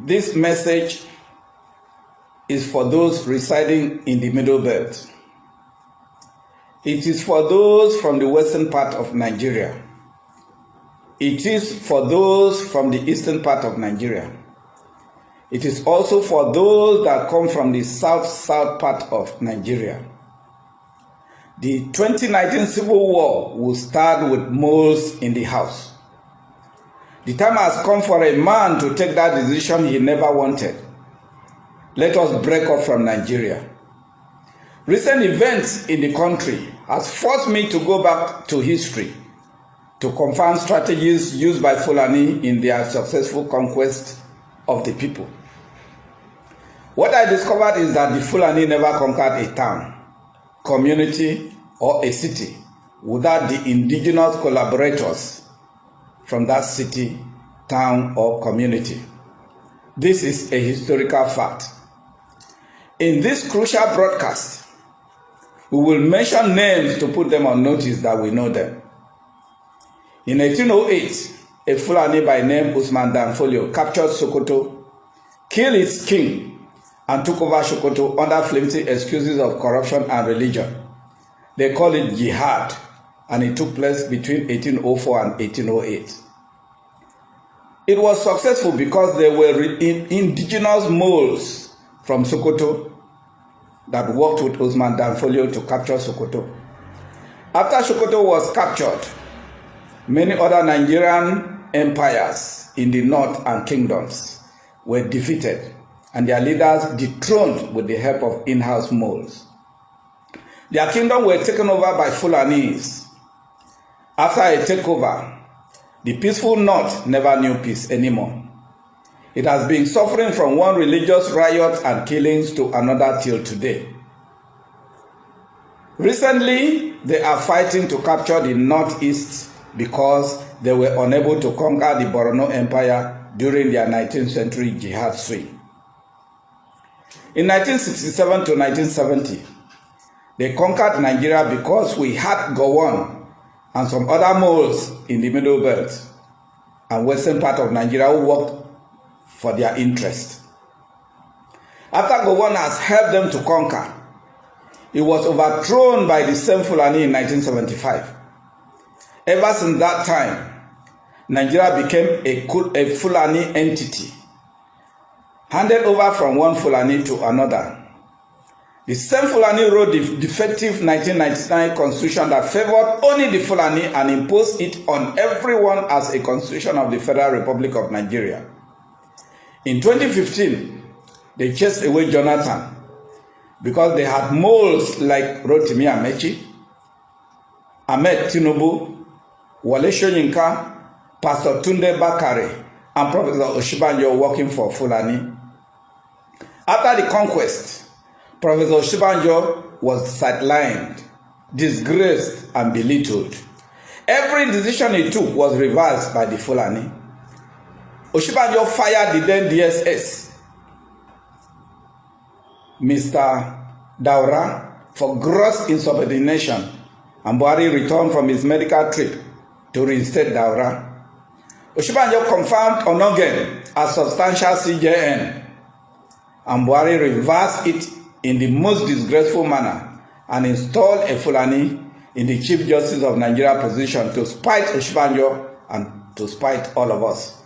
This message is for those residing in the Middle Belt. It is for those from the western part of Nigeria. It is for those from the eastern part of Nigeria. It is also for those that come from the south part of Nigeria. The 2019 Civil War will start with moles in the house. The time has come for a man to take that decision he never wanted. Let us break off from Nigeria. Recent events in the country has forced me to go back to history to confirm strategies used by Fulani in their successful conquest of the people. What I discovered is that the Fulani never conquered a town, community, or a city without the indigenous collaborators from that city, town, or community. This is a historical fact. In this crucial broadcast, we will mention names to put them on notice that we know them. In 1808, a Fulani by name Usman Dan Folio captured Sokoto, killed its king, and took over Sokoto under flimsy excuses of corruption and religion. They call it jihad, and it took place between 1804 and 1808. It was successful because there were indigenous moles from Sokoto that worked with Usman Dan Folio to capture Sokoto. After Sokoto was captured, many other Nigerian empires in the north and kingdoms were defeated and their leaders dethroned with the help of in-house moles. Their kingdom were taken over by Fulanis. After a takeover, the peaceful north never knew peace anymore. It has been suffering from one religious riot and killings to another till today. Recently, they are fighting to capture the northeast because they were unable to conquer the Borno Empire during their 19th century jihad swing. In 1967 to 1970, they conquered Nigeria because we had Gowon and some other moles in the Middle Belt and western part of Nigeria who worked for their interest. After Gowon has helped them to conquer, it was overthrown by the same Fulani in 1975. Ever since that time, Nigeria became a Fulani entity, handed over from one Fulani to another. The same Fulani wrote the defective 1999 constitution that favored only the Fulani and imposed it on everyone as a constitution of the Federal Republic of Nigeria. In 2015, they chased away Jonathan because they had moles like Rotimi Amechi, Ahmed Tinubu, Wale Soyinka, Pastor Tunde Bakare, and Professor Osinbajo working for Fulani. After the conquest, Professor Osinbajo was sidelined, disgraced, and belittled. Every decision he took was reversed by the Fulani. Osinbajo fired the then DSS, Mr. Daura, for gross insubordination, and Buhari returned from his medical trip to reinstate Daura. Osinbajo confirmed Onogen as substantial CJN, and Buhari reversed it in the most disgraceful manner and installed a Fulani in the Chief Justice of Nigeria position to spite Osinbajo and to spite all of us.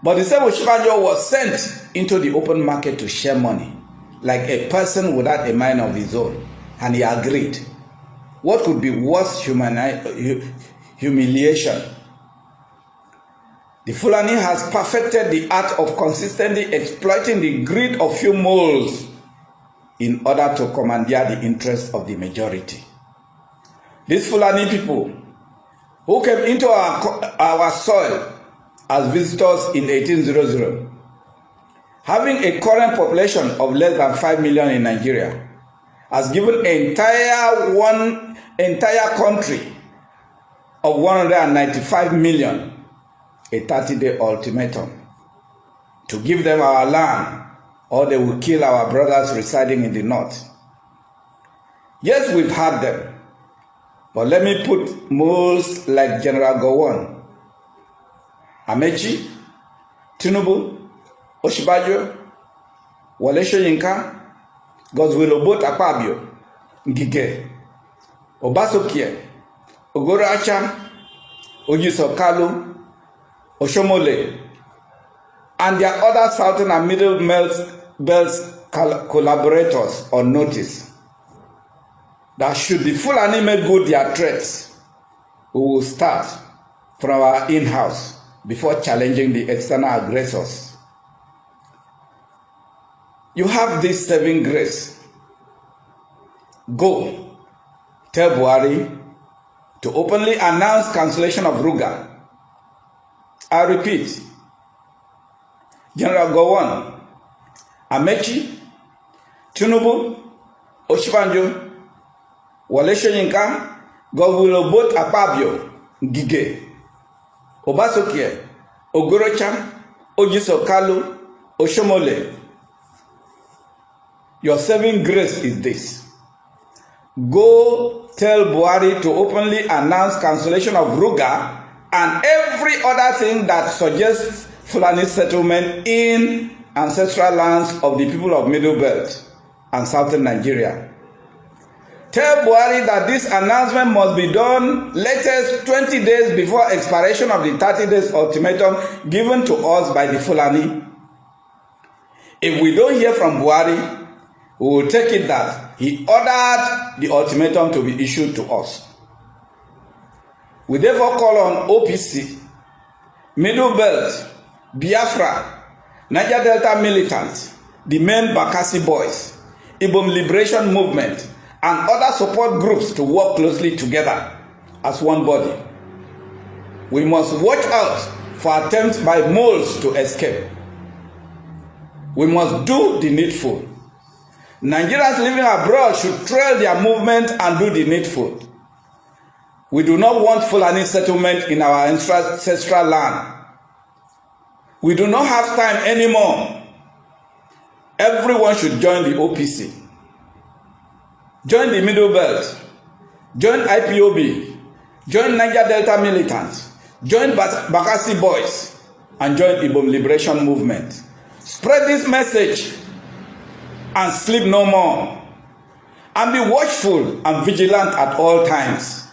But the same Osinbajo was sent into the open market to share money, like a person without a mind of his own, and he agreed. What could be worse humiliation? The Fulani has perfected the art of consistently exploiting the greed of few moles in order to commandeer the interests of the majority. These Fulani people who came into our soil as visitors in 1800, having a current population of less than 5 million in Nigeria, has given entire country of 195 million a 30-day ultimatum to give them our land or they will kill our brothers residing in the north. Yes, we've had them, but let me put moles like General Gowon, Amechi, Tinubu, Osinbajo, Wole Soyinka, Godswill Obot Akpabio, Ngige, Obasokie, Ogoro Acham, Ojiso Kalu, Oshomole, and their other Southern and Middle Belt collaborators on notice that should the Fulani make good their threats, we will start from our in-house before challenging the external aggressors. You have this saving grace. Go, tell Buhari to openly announce cancellation of Ruga. I repeat, General Gowon, Amechi, Tinubu, Osinbajo, Wole Soyinka, Godswill Obot Akpabio, Ngige, Obasokie, Ogoro Acham, Ojiso Kalu, Oshomole. Your saving grace is this. Go tell Buhari to openly announce cancellation of Ruga and every other thing that suggests Fulani settlement in ancestral lands of the people of Middle Belt and Southern Nigeria. Tell Buhari that this announcement must be done latest 20 days before expiration of the 30 days ultimatum given to us by the Fulani. If we don't hear from Buhari, we will take it that he ordered the ultimatum to be issued to us. We therefore call on OPC, Middle Belt, Biafra, Niger Delta militants, the main Bakassi boys, Ibom Liberation Movement, and other support groups to work closely together as one body. We must watch out for attempts by moles to escape. We must do the needful. Nigerians living abroad should trail their movement and do the needful. We do not want Fulani settlement in our ancestral land. We do not have time anymore. Everyone should join the OPC. Join the Middle Belt. Join IPOB. Join Niger Delta militants. Join Bakassi boys. And join Ibom Liberation Movement. Spread this message and sleep no more. And be watchful and vigilant at all times.